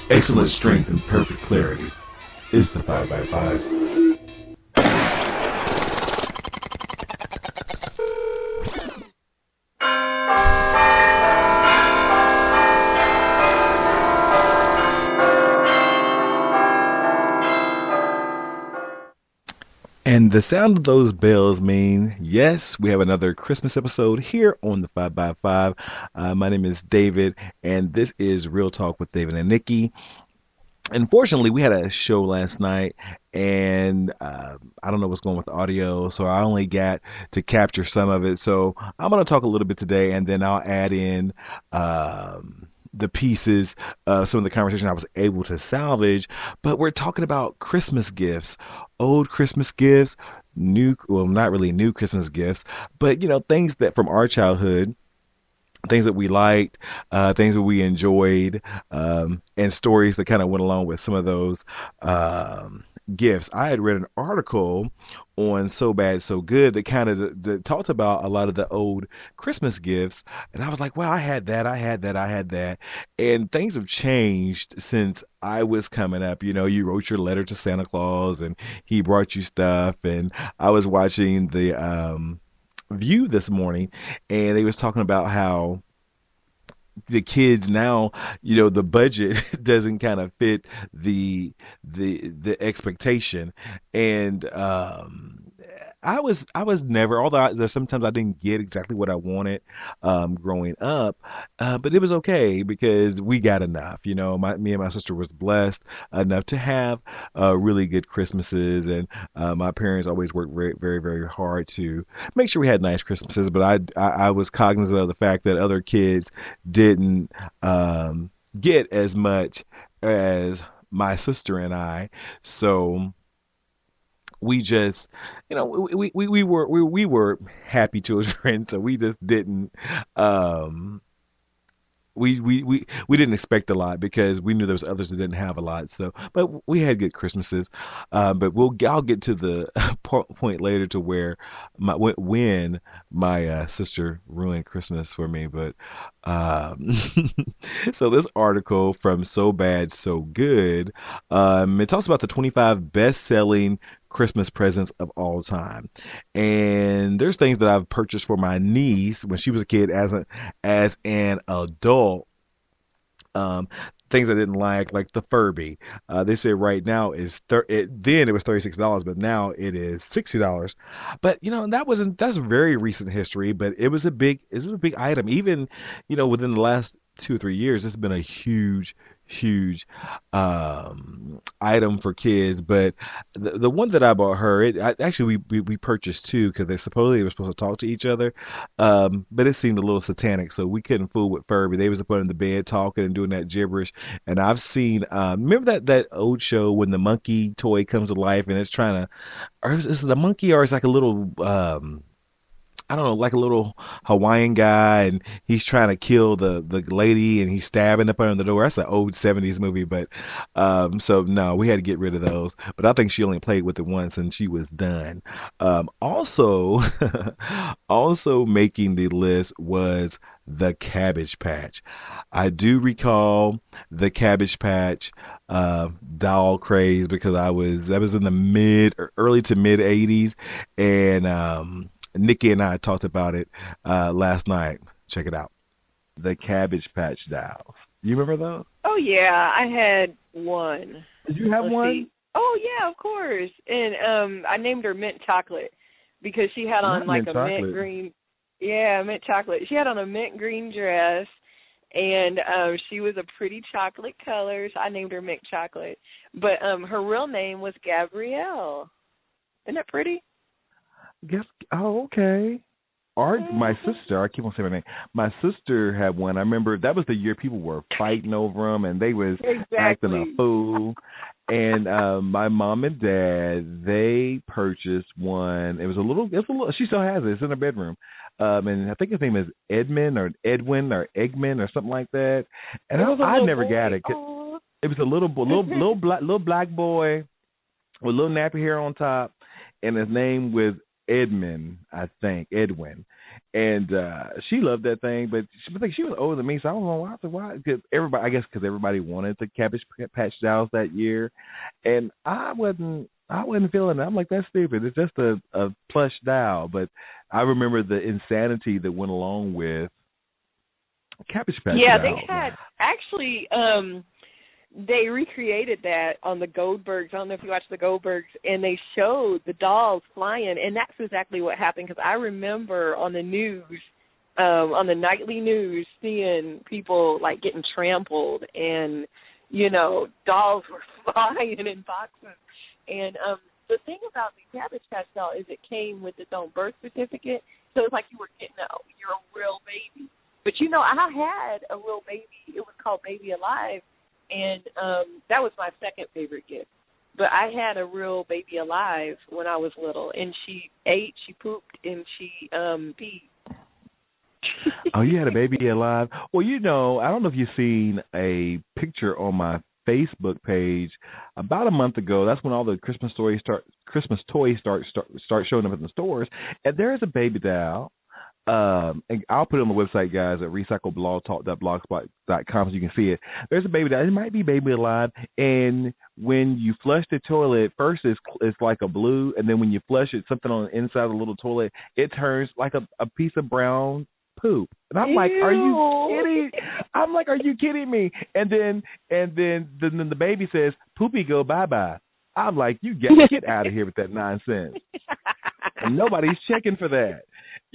Excellent strength and perfect clarity is the 5x5. And the sound of those bells mean, yes, we have another Christmas episode here on the 5 by 5. My name is David, and this is Real Talk with David and Nikki. Unfortunately, we had a show last night, and I don't know what's going with the audio, so I only got to capture some of it. So I'm going to talk a little bit today, and then I'll add in the pieces, some of the conversation I was able to salvage. But we're talking about Christmas gifts, old Christmas gifts, new, well, not really new Christmas gifts, but things that from our childhood, things that we liked, things that we enjoyed, and stories that kind of went along with some of those gifts. I had read an article on So Bad So Good that kind of that talked about a lot of the old Christmas gifts, and I was like, "Wow, I had that, I had that, I had that," and things have changed since I was coming up. You wrote your letter to Santa Claus, and he brought you stuff, and I was watching the View this morning, and they was talking about how the kids now, the budget doesn't kind of fit the expectation, and I was never, although there's sometimes I didn't get exactly what I wanted growing up, but it was okay because we got enough. Me and my sister was blessed enough to have really good Christmases, and my parents always worked very, very, very hard to make sure we had nice Christmases. But I was cognizant of the fact that other kids didn't get as much as my sister and I, so we just, we were happy children, so we just didn't um we didn't expect a lot because we knew there was others that didn't have a lot. So, but we had good Christmases. But I'll get to the point later to where when my sister ruined Christmas for me. But um, so this article from So Bad So Good, it talks about the 25 best-selling Christmas presents of all time, and there's things that I've purchased for my niece when she was a kid as an adult. Um, Things I didn't like the Furby. They say right now then it was $36, but now it is $60. But that's very recent history, but it was a big item. Even within the last 2 or 3 years, it's been a huge item for kids. But the one that I bought her, actually we purchased two because they supposedly were supposed to talk to each other, but it seemed a little satanic, so we couldn't fool with Furby. They was up in the bed talking and doing that gibberish. And I've seen, remember that old show when the monkey toy comes to life and it's trying to, or is it a monkey or it's like a little I don't know, like a little Hawaiian guy, and he's trying to kill the lady, and he's stabbing up under the door. That's an old '70s movie, but so no, we had to get rid of those. But I think she only played with it once, and she was done. Also, also making the list was the Cabbage Patch. I do recall the Cabbage Patch doll craze because that was in the early to mid '80s, and Nikki and I talked about it last night. Check it out. The Cabbage Patch dolls. You remember those? Oh yeah, I had one. Did you have Let's one? see. Oh yeah, of course. And I named her Mint Chocolate because she had on Not like mint a chocolate. mint green. Yeah, mint chocolate. She had on a mint green dress, and she was a pretty chocolate color. So I named her Mint Chocolate. But her real name was Gabrielle. Isn't that pretty? Guess. Oh, okay. My sister, I keep on saying her name. My sister had one. I remember that was the year people were fighting over them, and they was acting Exactly. a fool. And my mom and dad, they purchased one. It's a little. She still has it. It's in her bedroom. And I think his name is Edmund or Edwin or Eggman or something like that. And It was a I little never got boy. it. Oh. It was a little black boy with little nappy hair on top, and his name was Edmund, I think, Edwin. And she loved that thing, but I think she was older than me, so I don't know why. I said, why? Because everybody, I guess, because everybody wanted the Cabbage Patch dolls that year, and I wasn't. I wasn't feeling it. I'm like, that's stupid. It's just a plush doll. But I remember the insanity that went along with Cabbage Patch Yeah, they dolls. had actually they recreated that on the Goldbergs. I don't know if you watched the Goldbergs, and they showed the dolls flying, and that's exactly what happened. Because I remember on the news, on the nightly news, seeing people like getting trampled, and dolls were flying in boxes. And the thing about the Cabbage Patch doll is it came with its own birth certificate, so it's like you were getting your real baby. But I had a real baby. It was called Baby Alive, and that was my second favorite gift. But I had a real Baby Alive when I was little, and she ate, she pooped, and she peed. Oh, you had a Baby Alive? Well, I don't know if you've seen a picture on my Facebook page about a month ago. That's when all the Christmas toys start showing up in the stores, and there's a baby doll. And I'll put it on the website, guys, at recycleblogtalk.blogspot.com so you can see it. There's a baby doll. It might be Baby Alive, and when you flush the toilet, first it's like a blue, and then when you flush it, something on the inside of the little toilet, it turns like a piece of brown poop. And I'm like, are you kidding? I'm like, are you kidding me? And then the baby says, "Poopy, go bye-bye." I'm like, you get out of here with that nonsense. And nobody's checking for that.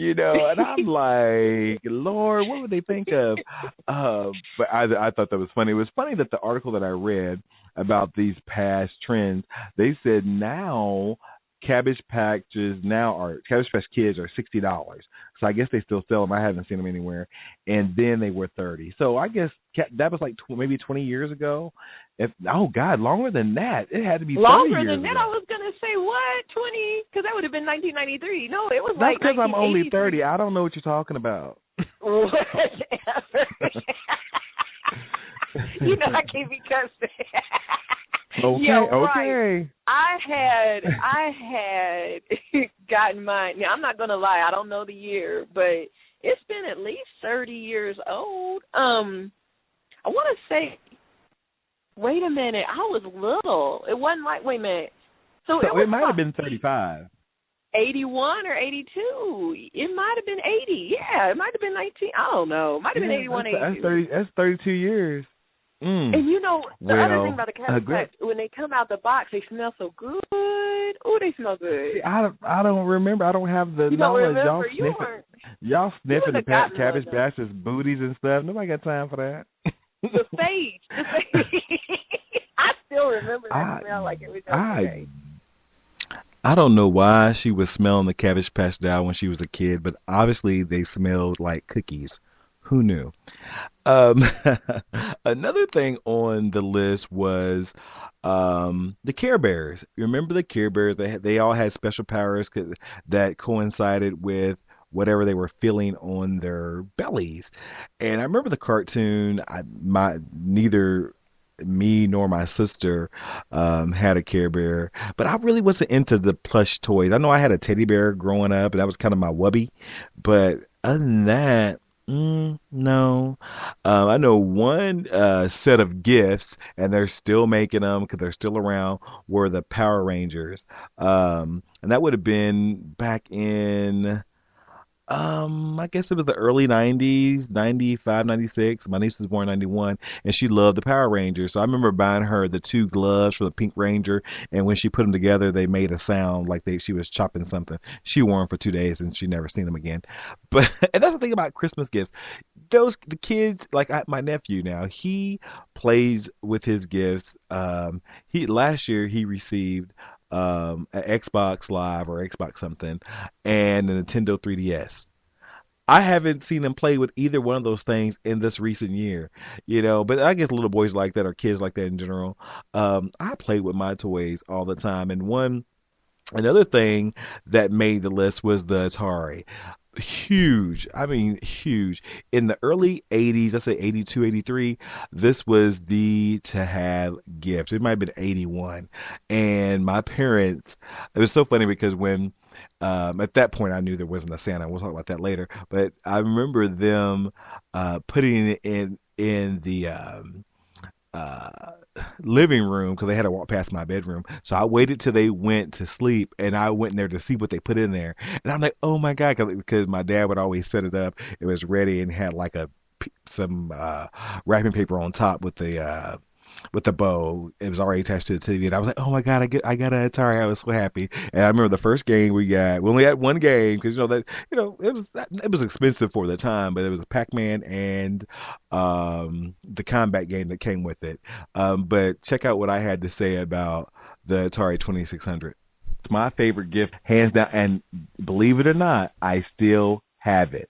And I'm like, Lord, what would they think of? But I thought that was funny. It was funny that the article that I read about these past trends, they said now Cabbage Patch Kids are $60. So I guess they still sell them. I haven't seen them anywhere. And then they were $30. So I guess that was like maybe 20 years ago. God, longer than that. It had to be 30 longer years than that. ago. I was gonna say what 20? Because that would have been 1993. No, it was That's like because I'm only 30. I don't know what you're talking about. Whatever. I can't be cussed. Okay, yeah, okay. Right. I had gotten mine. Now I'm not gonna lie, I don't know the year, but it's been at least 30 years old. I want to say, wait a minute, I was little. It wasn't like, wait a minute. So it might have been 35. 81 or 82. It might have been 80. Yeah, it might have been 19. I don't know. It might have been 81, 82. That's 32 years. And the other thing about the Cabbage Patch, when they come out the box, they smell so good. Oh, they smell good. See, I don't remember. I don't have the knowledge. Y'all sniffing the Cabbage Patch's booties and stuff. Nobody got time for that. The face. I still remember that smell like it was yesterday. I don't know why she was smelling the Cabbage Patch doll when she was a kid, but obviously they smelled like cookies. Who knew? Another thing on the list was the Care Bears. Remember the Care Bears? They all had special powers that coincided with whatever they were feeling on their bellies. And I remember the cartoon. Neither me nor my sister had a Care Bear, but I really wasn't into the plush toys. I know I had a teddy bear growing up, and that was kind of my wubby. But other than that, no. I know one set of gifts, and they're still making them because they're still around, were the Power Rangers. And that would have been back in I guess it was the early 90s, 95, 96. My niece was born in 91, and she loved the Power Rangers. So I remember buying her the two gloves for the Pink Ranger, and when she put them together, they made a sound like she was chopping something. She wore them for 2 days, and she never seen them again. But and that's the thing about Christmas gifts. The kids, like my nephew now, he plays with his gifts. Last year he received an Xbox Live or Xbox something and a Nintendo 3DS. I haven't seen him play with either one of those things in this recent year, but I guess little boys like that or kids like that in general. I play with my toys all the time. And another thing that made the list was the Atari. Huge. I mean, huge. In the early 80s, I say 82, 83, this was the to have gift. It might have been 81. And my parents, it was so funny because when At that point, I knew there wasn't a Santa. We'll talk about that later. But I remember them putting it in the uh, living room because they had to walk past my bedroom. So I waited till they went to sleep, and I went in there to see what they put in there. And I'm like, oh my god, because my dad would always set it up. It was ready and had like some wrapping paper on top with the bow. It was already attached to the TV, and I was like, "Oh my god, I got an Atari!" I was so happy. And I remember the first game we got. We only had one game because it was expensive for the time, but it was a Pac-Man and the combat game that came with it. But check out what I had to say about the Atari 2600. It's my favorite gift, hands down, and believe it or not, I still have it.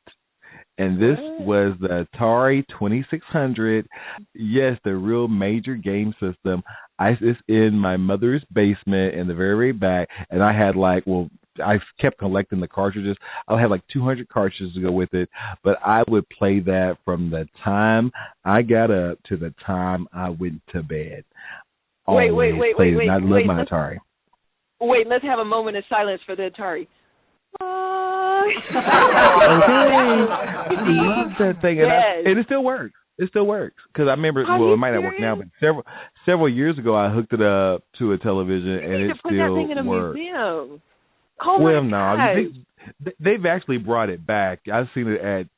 And this was the Atari 2600. Yes, the real major game system. It's in my mother's basement in the very, very back. And I had I kept collecting the cartridges. I had like 200 cartridges to go with it. But I would play that from the time I got up to the time I went to bed. Wait. I love my Atari. Wait, let's have a moment of silence for the Atari. Okay. I love that thing, and it still works. It still works because I remember. It might not work now, but several years ago, I hooked it up to a television, and it still works. Put that thing in a museum. Oh well, my no, they've actually brought it back. I've seen it at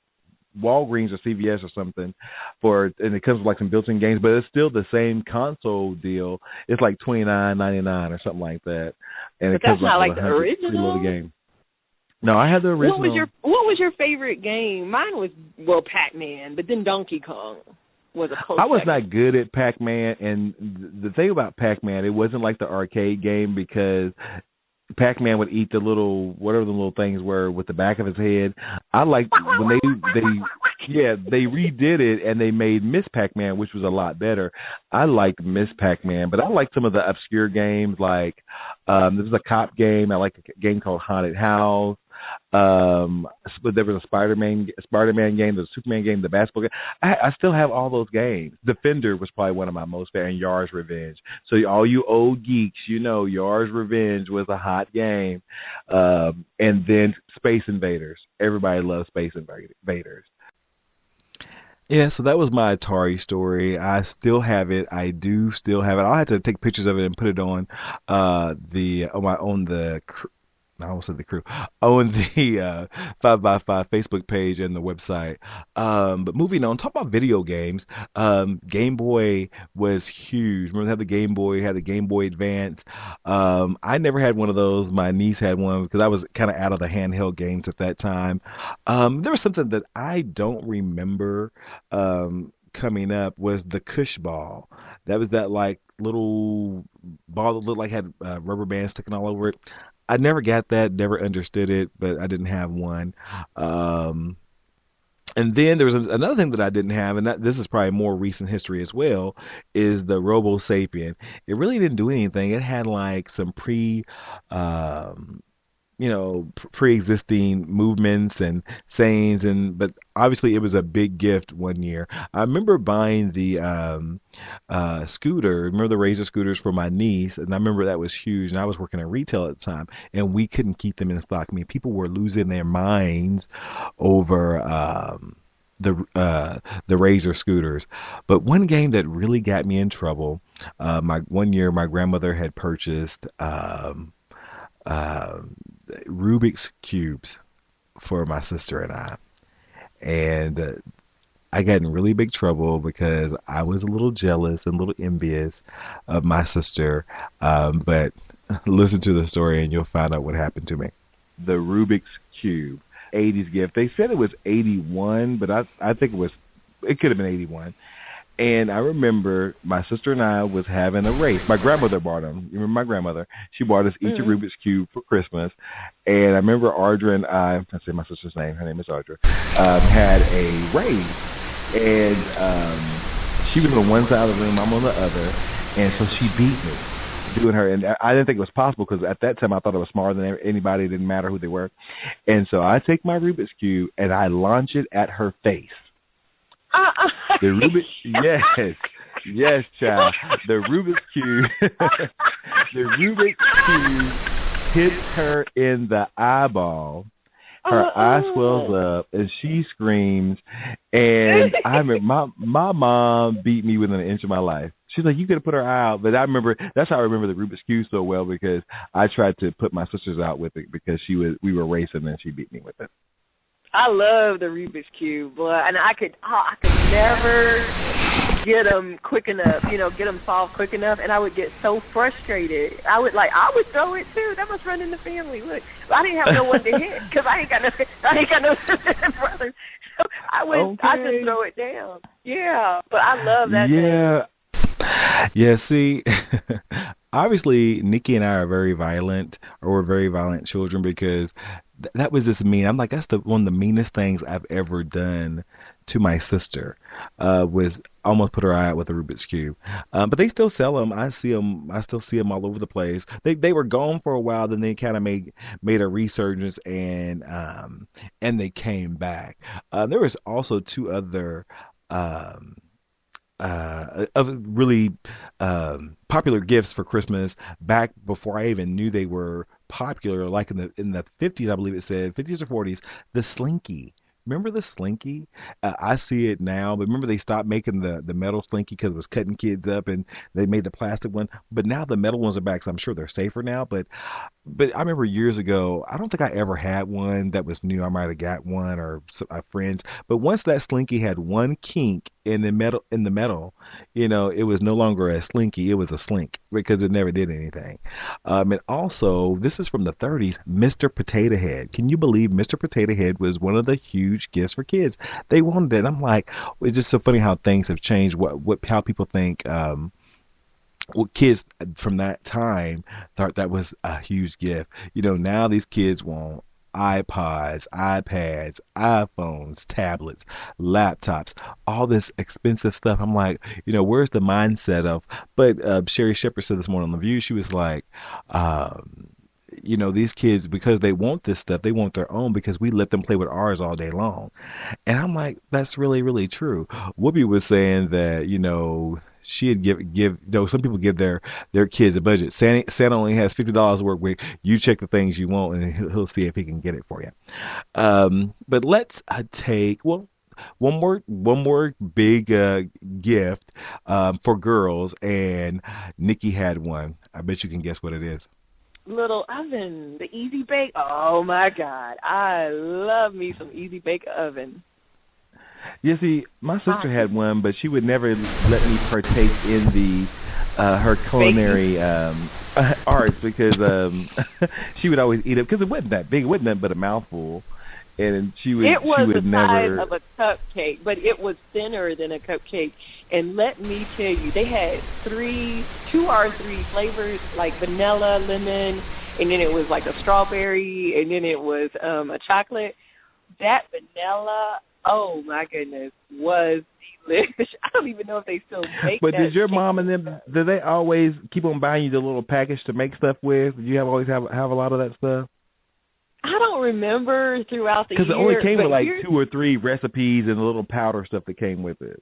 Walgreens or CVS or something and it comes with like some built-in games, but it's still the same console deal. It's like $29.99 or something like that, and but it comes that's not like the original game. No, I had the original. What was your favorite game? Mine was Pac-Man, but then Donkey Kong was a close I was second. not good at Pac-Man, and the thing about Pac-Man, it wasn't like the arcade game because Pac-Man would eat the whatever the little things were with the back of his head. I liked when they redid it and they made Miss Pac-Man, which was a lot better. I liked Miss Pac-Man, but I liked some of the obscure games like there was a cop game. I liked a game called Haunted House. But there was a Spider-Man game, the Superman game, the basketball game. I still have all those games. Defender was probably one of my most favorite, and Yar's Revenge. So all you old geeks, Yar's Revenge was a hot game. And then Space Invaders. Everybody loves Space Invaders. Yeah, so that was my Atari story. I still have it. I do still have it. I'll have to take pictures of it and put it on the I almost said the crew on the 5x5 Facebook page and the website. But moving on, talk about video games. Game Boy was huge. Remember, they had the Game Boy, had the Game Boy Advance. I never had one of those. My niece had one because I was kind of out of the handheld games at that time. There was something that I don't remember coming up was the Cush ball. That was that like little ball that looked like had rubber bands sticking all over it. I never got that, never understood it, but I didn't have one. And then there was another thing that I didn't have, and this is probably more recent history as well, is the Robo Sapien. It really didn't do anything. It had like some pre-existing movements and sayings, but obviously it was a big gift one year. I remember buying the scooter. Remember the Razor scooters for my niece, and I remember that was huge. And I was working in retail at the time, and we couldn't keep them in stock. I mean, people were losing their minds over the Razor scooters. But one game that really got me in trouble, one year my grandmother had purchased Rubik's cubes for my sister and I, and I got in really big trouble because I was a little jealous and a little envious of my sister. But listen to the story and you'll find out what happened to me. The Rubik's cube, 80s gift. They said it was 81, but I think it could have been 81. And I remember my sister and I was having a race. My grandmother bought them. You remember my grandmother? She bought us each a Rubik's Cube for Christmas. And I remember Audra and I say my sister's name. Her name is Audra. Had a race. And she was on one side of the room. I'm on the other. And so she beat me doing her. And I didn't think it was possible because at that time I thought I was smarter than anybody. It didn't matter who they were. And so I take my Rubik's Cube and I launch it at her face. The Rubik's, yes, child. The Rubik's Cube hits her in the eyeball. Her eye swells up and she screams. And I remember my mom beat me within an inch of my life. She's like, you could have put her out. But I remember, that's how I remember the Rubik's Cube so well, because I tried to put my sisters out with it because we were racing and she beat me with it. I love the Rubik's Cube, and I could never get them quick enough, get them solved quick enough, and I would get so frustrated. I would throw it too. That must run in the family. Look, I didn't have no one to hit because I ain't got no sisters and brothers. So I just throw it down. Yeah, but I love that. Yeah, see, obviously Nikki and I are very violent, or we're very violent children, because that was just mean. I'm like, that's one of the meanest things I've ever done to my sister, was almost put her out with a Rubik's Cube. But they still sell them. I still see them all over the place. They were gone for a while, then they kind of made a resurgence, and they came back. There was also two other of really popular gifts for Christmas back before I even knew they were popular, like in the 50s, I believe it said 50s or 40s, the Slinky. Remember the Slinky? I see it now, but remember they stopped making the metal Slinky because it was cutting kids up, and they made the plastic one. But now the metal ones are back, so I'm sure they're safer now. But I remember years ago, I don't think I ever had one that was new. I might have got one, or friends. But once that Slinky had one kink in the metal, it was no longer a Slinky, it was a Slink, because it never did anything. And also, this is from the 30s, Mr. Potato Head. Can you believe Mr. Potato Head was one of the huge gifts for kids? They wanted it. I'm like, it's just so funny how things have changed. How people think. Kids from that time thought that was a huge gift. Now these kids want iPods, iPads, iPhones, tablets, laptops, all this expensive stuff. I'm like, where's the mindset of? But Sherry Shepherd said this morning on The View, she was like, these kids, because they want this stuff, they want their own, because we let them play with ours all day long. And I'm like, that's really, really true. Whoopi was saying that, she'd give some people give their kids a budget. Santa only has $50 to work with. You check the things you want, and he'll see if he can get it for you. But let's take one more big gift for girls, and Nikki had one. I bet you can guess what it is. Little oven, the Easy Bake. Oh my God, I love me some Easy Bake oven. You see, my sister had one, but she would never let me partake in the her culinary arts, because she would always eat it, because it wasn't that big. It wasn't that but a mouthful, and she would It was the size of a cupcake, but it was thinner than a cupcake. And let me tell you, they had two or three flavors, like vanilla, lemon, and then it was like a strawberry, and then it was a chocolate. That vanilla, oh my goodness, was delicious. I don't even know if they still make that. But did your mom and them, did they always keep on buying you the little package to make stuff with? Did you always have a lot of that stuff? I don't remember throughout the year. Because it only came with like 2 or 3 recipes and a little powder stuff that came with it.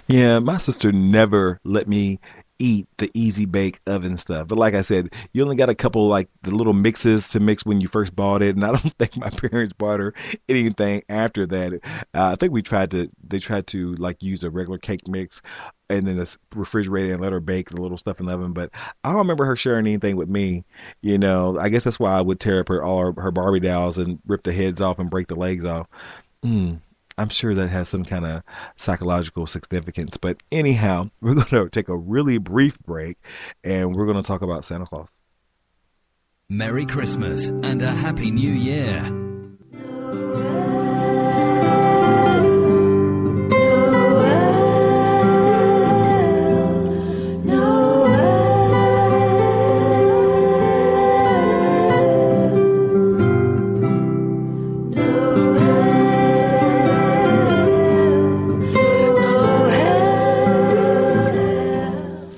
Yeah, my sister never let me eat the Easy Bake oven stuff. But like I said, you only got a couple, like the little mixes to mix when you first bought it, and I don't think my parents bought her anything after that. I think they tried to like use a regular cake mix and then refrigerate it and let her bake the little stuff in the oven. But I don't remember her sharing anything with me. I guess that's why I would tear up all her Barbie dolls and rip the heads off and break the legs off. I'm sure that has some kind of psychological significance. But anyhow, we're going to take a really brief break, and we're going to talk about Santa Claus. Merry Christmas and a Happy New Year.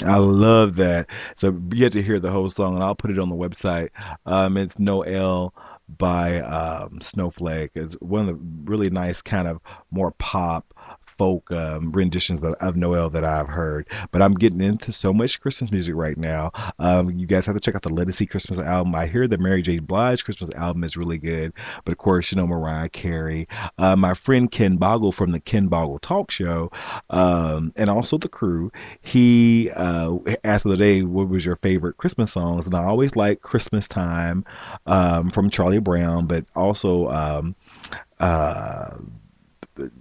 I love that. So you have to hear the whole song, and I'll put it on the website. It's Noel by Snowflake. It's one of the really nice kind of more pop, folk renditions of Noel that I've heard. But I'm getting into so much Christmas music right now. You guys have to check out the Let It See Christmas album. I hear the Mary J. Blige Christmas album is really good. But of course, Mariah Carey. My friend Ken Boggle from the Ken Boggle Talk Show, and also the crew, he asked the other day, what was your favorite Christmas songs? And I always like Christmas Time from Charlie Brown, but also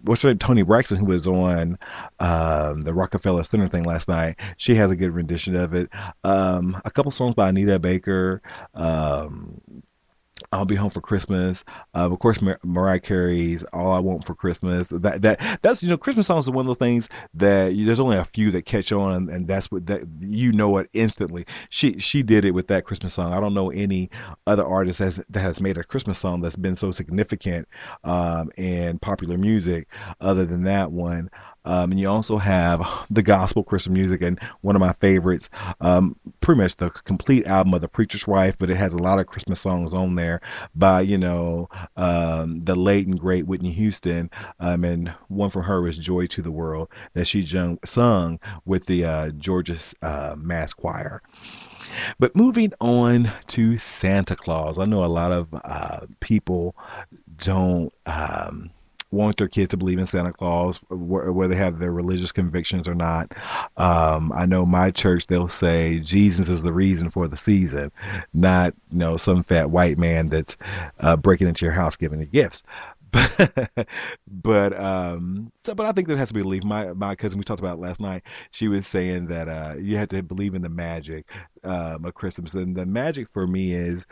what's her name? Tony Braxton, who was on the Rockefeller Center thing last night. She has a good rendition of it. A couple songs by Anita Baker. I'll Be Home for Christmas. Of course, Mariah Carey's All I Want for Christmas. That's Christmas songs are one of those things that there's only a few that catch on, and that's what that it instantly. She did it with that Christmas song. I don't know any other artist that has made a Christmas song that's been so significant in popular music other than that one. And you also have the gospel Christmas music, and one of my favorites, pretty much the complete album of The Preacher's Wife, but it has a lot of Christmas songs on there by, the late and great Whitney Houston, and one from her is Joy to the World that she sung with the Georgia Mass Choir. But moving on to Santa Claus, I know a lot of people don't want their kids to believe in Santa Claus, whether they have their religious convictions or not. I know my church, they'll say Jesus is the reason for the season, not some fat white man that's breaking into your house giving you gifts. But I think there has to be a belief. My cousin, we talked about it last night, she was saying that you have to believe in the magic of Christmas, and the magic for me is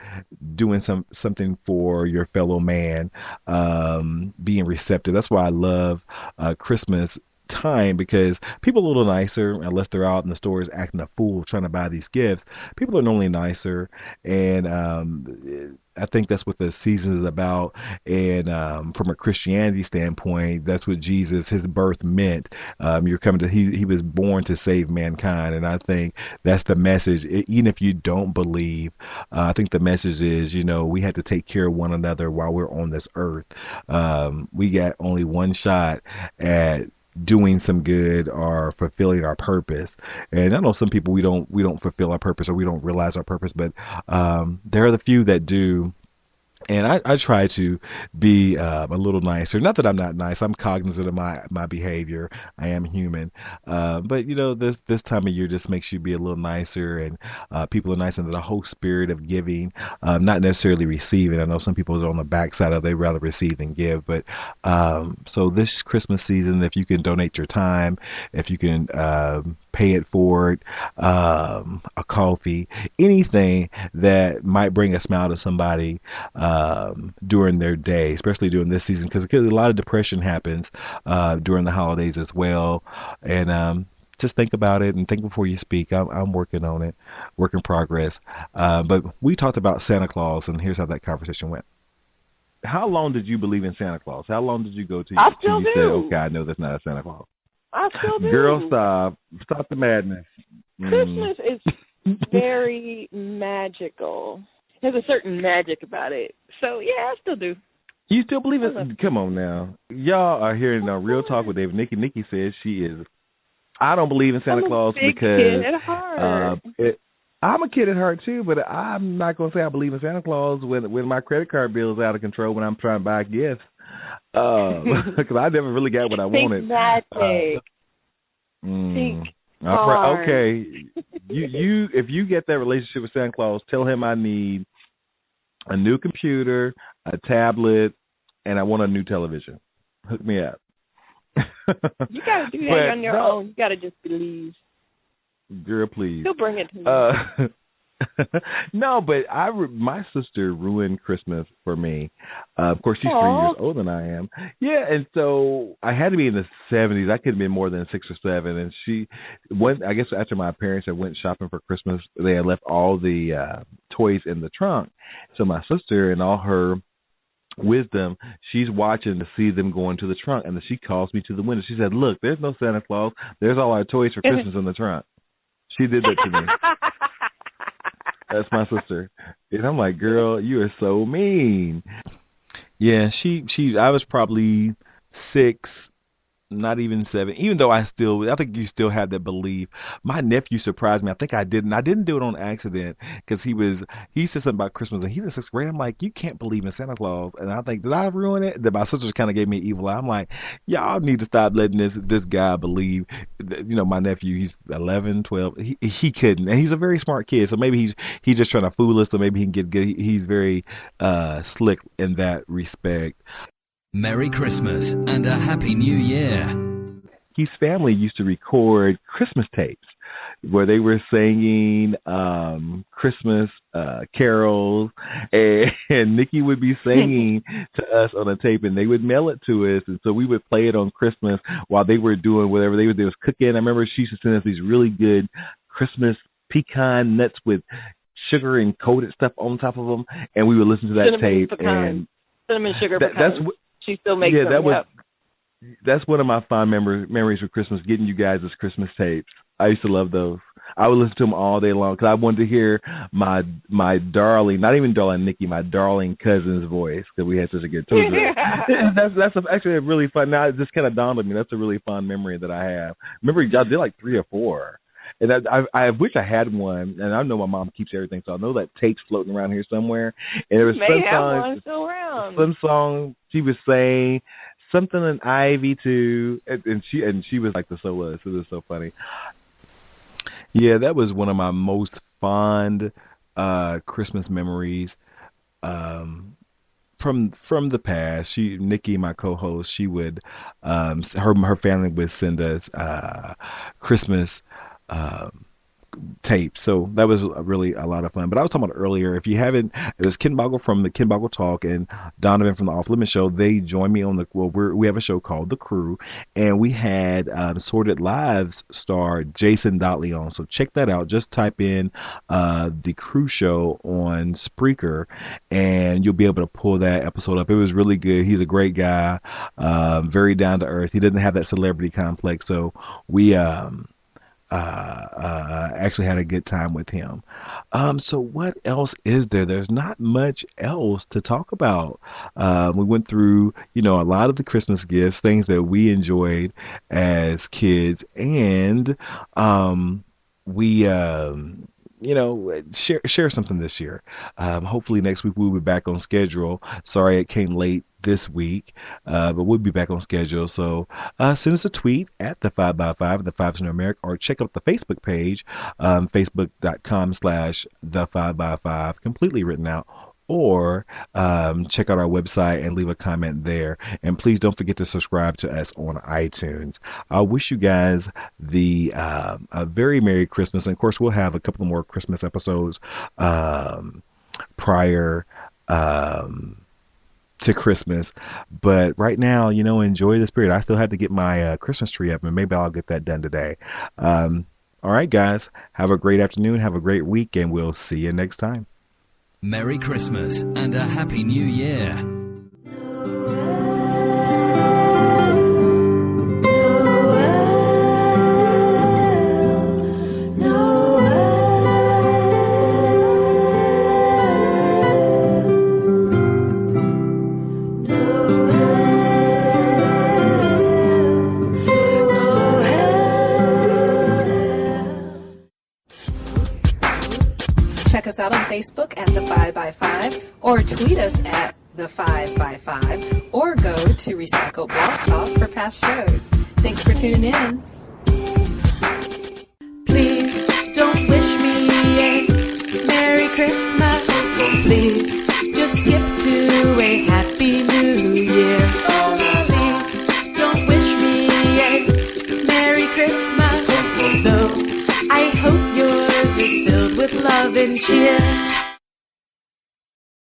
doing something for your fellow man, being receptive. That's why I love Christmas time, because people are a little nicer unless they're out in the stores acting a fool trying to buy these gifts. People are normally nicer, and I think that's what the season is about. And from a Christianity standpoint, that's what his birth meant. You're coming to he was born to save mankind, and I think that's the message. Even if you don't believe, I think the message is we have to take care of one another while we're on this earth. We got only one shot at doing some good or fulfilling our purpose. And I know some people we don't fulfill our purpose, or we don't realize our purpose, but there are the few that do. And I try to be a little nicer. Not that I'm not nice. I'm cognizant of my behavior. I am human. But this time of year just makes you be a little nicer, and people are nice into the whole spirit of giving, not necessarily receiving. I know some people are on the backside of they rather receive than give. But so this Christmas season, if you can donate your time, if you can pay it forward, a coffee, anything that might bring a smile to somebody during their day, especially during this season, because a lot of depression happens during the holidays as well. And just think about it and think before you speak. I'm working on it, work in progress. But we talked about Santa Claus, and here's how that conversation went. How long did you believe in Santa Claus? How long did you go to? I still you do. Said, okay, I know that's not a Santa Claus. I still do. Girl, stop the madness. Christmas is very magical. There's a certain magic about it. So, yeah, I still do. You still believe it? Come on now. Y'all are hearing Real Talk with David Nikki. Nikki says she is. I don't believe in Santa Claus because kid at heart. I'm a kid at heart too, but I'm not going to say I believe in Santa Claus when my credit card bill is out of control when I'm trying to buy gifts. Because I never really got what I wanted. Magic. Think okay. You if you get that relationship with Santa Claus, tell him I need a new computer, a tablet, and I want a new television. Hook me up. You gotta do that on your own. You gotta just believe. Girl, please. He'll bring it to you. No, but my sister ruined Christmas for me. Of course, she's 3 years older than I am. Yeah, and so I had to be in the 70s. I could have been more than 6 or 7. And she went, I guess after my parents had went shopping for Christmas, they had left all the toys in the trunk. So my sister, and all her wisdom, she's watching to see them go into the trunk. And then she calls me to the window. She said, "Look, there's no Santa Claus. There's all our toys for Christmas in the trunk." She did that to me. That's my sister. And I'm like, girl, you are so mean. Yeah, I was probably 6, not even 7. Even though I think you still have that belief. My nephew surprised me. I think I didn't. I didn't do it on accident because he said something about Christmas and he's in 6th grade. I'm like, you can't believe in Santa Claus, and I think, did I ruin it? That my sister kind of gave me an evil eye. I'm like, y'all need to stop letting this guy believe. My nephew, he's 11, 12. He couldn't, and he's a very smart kid. So maybe he's just trying to fool us. So maybe he can get good. He's very slick in that respect. Merry Christmas and a Happy New Year. His family used to record Christmas tapes where they were singing Christmas carols, and Nikki would be singing to us on a tape, and they would mail it to us, and so we would play it on Christmas while they were doing whatever they was cooking. I remember she used to send us these really good Christmas pecan nuts with sugar and coated stuff on top of them, and we would listen to that Cinnamon tape. pecan. And cinnamon sugar that's pecans. She still makes them. That's one of my fond memories for Christmas, getting you guys' Christmas tapes. I used to love those. I would listen to them all day long because I wanted to hear my darling, not even darling Nikki, my darling cousin's voice, because we had such a good tour. That's actually a really fun. Now it just kind of dawned on me. That's a really fun memory that I have. Remember, y'all did like 3 or 4. And I wish I had one, and I know my mom keeps everything, so I know that tape's floating around here somewhere. And there was some song she was saying, something in Ivy too, and she was like the soloist. It was so funny. Yeah, that was one of my most fond Christmas memories from the past. Nikki, my co-host, she would her family would send us Christmas tape. So that was really a lot of fun. But I was talking about earlier, if you haven't, it was Ken Boggle from the Ken Boggle Talk and Donovan from the Off Limits Show. They joined me on we have a show called The Crew, and we had Sorted Lives star Jason Dotley on. So check that out. Just type in The Crew Show on Spreaker, and you'll be able to pull that episode up. It was really good. He's a great guy, very down to earth. He doesn't have that celebrity complex. So we actually had a good time with him. So what else is there? There's not much else to talk about. We went through, a lot of the Christmas gifts, things that we enjoyed as kids, and we share something this year. Hopefully next week we'll be back on schedule. Sorry it came late this week, but we'll be back on schedule. So send us a tweet at the 5x5, the 5's numeric, or check out the Facebook page, facebook.com/the5x5, completely written out. Or check out our website and leave a comment there. And please don't forget to subscribe to us on iTunes. I wish you guys a very Merry Christmas. And of course, we'll have a couple more Christmas episodes prior to Christmas. But right now, enjoy the spirit. I still have to get my Christmas tree up, and maybe I'll get that done today. All right, guys. Have a great afternoon. Have a great week, and we'll see you next time. Merry Christmas and a Happy New Year. Check us out on Facebook at the 5x5, or tweet us at the 5x5, or go to Recycle Blog Talk for past shows. Thanks for tuning in. Please don't wish me a Merry Christmas. Please just skip to a Happy New Year. Please don't wish me a Merry Christmas, though I hope yours is filled with love and cheer.